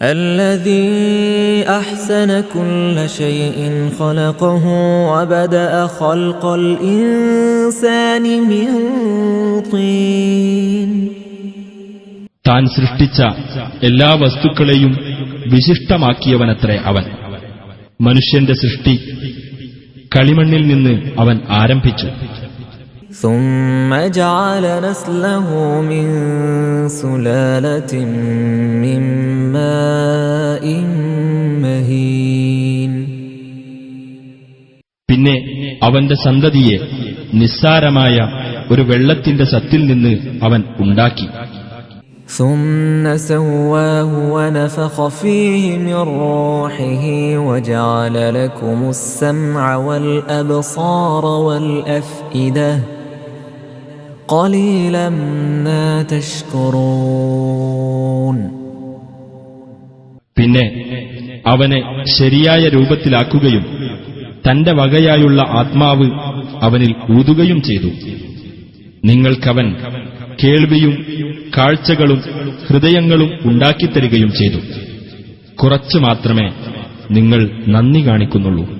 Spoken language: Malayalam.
الذي أحسن كل شيء خلقه وبدأ خلق الإنسان من طين. താൻ സൃഷ്ടിച്ച എല്ലാ വസ്തുക്കളെയും വിശിഷ്ടമാക്കിയവനത്രേ അവൻ. മനുഷ്യന്റെ സൃഷ്ടി കളിമണ്ണിൽ നിന്ന് അവൻ ആരംഭിച്ചു. ثم جعل نسله من سلالة من ماء مهين. പിന്നെ അവന്റെ സന്തതിയെ നിസ്സാരമായ ഒരു വെള്ളത്തിന്റെ സത്തിൽ നിന്ന് അവൻ ഉണ്ടാക്കി. ثم سواه ونفخ فيه من روحه وجعل لكم السمع والأبصار والأفئدة قليلا ما تشكرون. പിന്നെ അവനെ ശരിയായ രൂപത്തിലാക്കുകയും തന്റെ വകയായുള്ള ആത്മാവ് അവനിൽ ഊതുകയും ചെയ്തു. നിങ്ങൾക്കവൻ കേൾവിയും കാഴ്ചകളും ഹൃദയങ്ങളും ഉണ്ടാക്കിത്തരികയും ചെയ്തു. കുറച്ചു മാത്രമേ നിങ്ങൾ നന്ദി കാണിക്കുന്നുള്ളൂ.